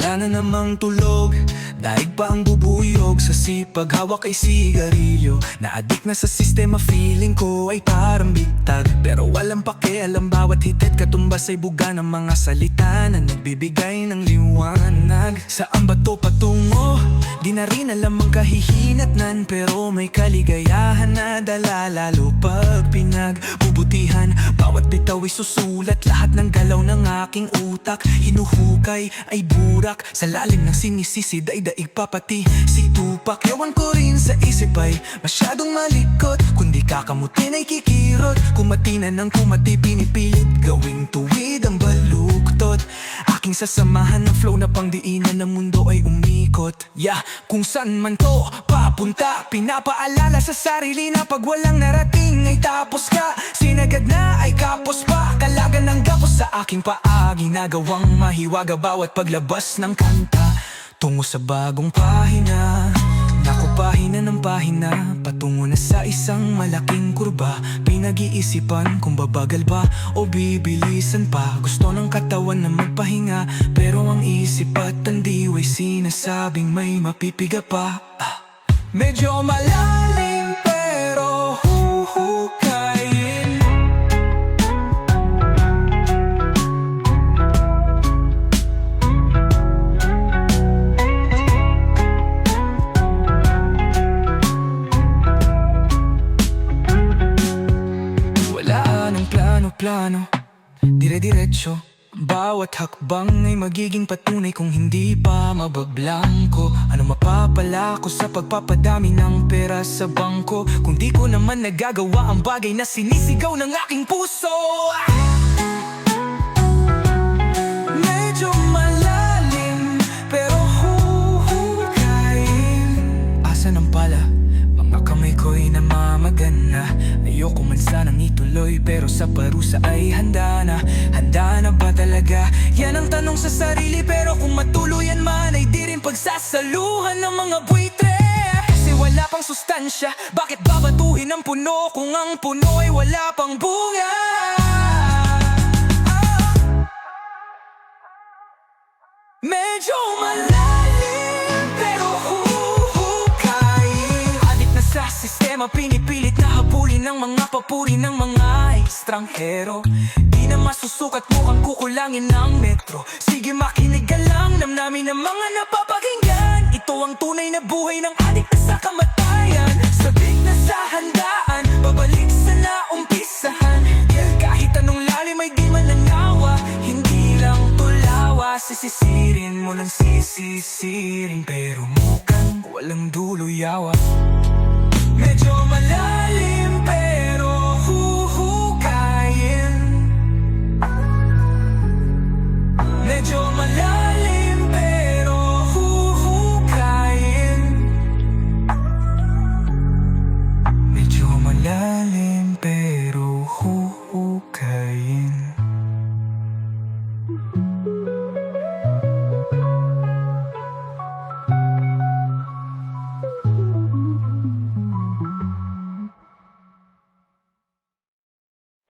Wala na namang tulog, daig pa ang bubuyog sa sipag, hawak ay sigarilyo. Na-addict na sa sistema, feeling ko ay parang bitag. Pero walang pakialam, bawat hitit katumbas ay buga ng mga salita na nagbibigay ng liwanag. Saan ba to patungo? Di na rin alam ang kahihinatnan, pero may kaligayahan na dala, lalo pag pinagbubutihan. Bawat bitaw ay susulat, lahat ng galaw ng aking utak hinuhukay ay burak. Sa lalim ng sinisisi, daig-daig pa pati si Tupac. Ewan ko rin sa isip ay masyadong malikot, kundi kakamutin ay kikirot. Kumatinan ng kumati, pinipilit gawing tuwid ang baluktot. Aking sasamahan ng flow na pangdiinan ng mundo ay umikot. Kung saan man to papunta, pinapaalala sa sarili na pag walang narating ay tapos ka. Sinagad na ay kapos pa, kalagan ng gapos sa aking paa. Ginagawang mahiwaga bawat paglabas ng kanta, tungo sa bagong pahina. Naku, pahina ng pahina, patungo na sa isang malaking kurba. Pinag-iisipan kung babagal ba o bibilisan pa. Gusto ng katawan na magpahinga, pero ang isip at ang diway sinasabing may mapipiga pa. Medyo malalim pero huhukayin. Plano, dire-diretso. Bawat hakbang ay magiging patunay kung hindi pa mabablangko. Ano mapapala ko sa pagpapadami ng pera sa bangko, kung di ko naman nagagawa ang bagay na sinisigaw ng aking puso. Medyo malalim pero huhukayin. Asa ng pala, mga kamay ko'y namamagana. Ayoko man sanang ituloy, pero sa parusa ay handa na. Handa na ba talaga? Yan ang tanong sa sarili, pero kung matuluyan man ay di rin pagsasaluhan ng mga buitre. Kasi wala pang sustansya, bakit babatuhin ang puno kung ang puno ay wala pang bunga? Medyo malalim pero huhukayin. Adik na sa sistema, pinipilit na habulin ng mga papuri ng mga estranghero. Di na masusukat, mukhang kukulangin ng metro. Sige, makinig ka lang, namnamin ng mga napapakinggan. Ito ang tunay na buhay ng adik na sa kamatayan. Sabik na sa handaan, babalik sa naumpisahan. Kahit anong lalim ay di mananawa, hindi lang tulawa. Sisisirin mo lang sisisirin, pero mukhang walang dulo yawa. Medyo malalim pero huhukayin. Medyo malalim pero huhukayin. Medyo malalim pero huhukayin.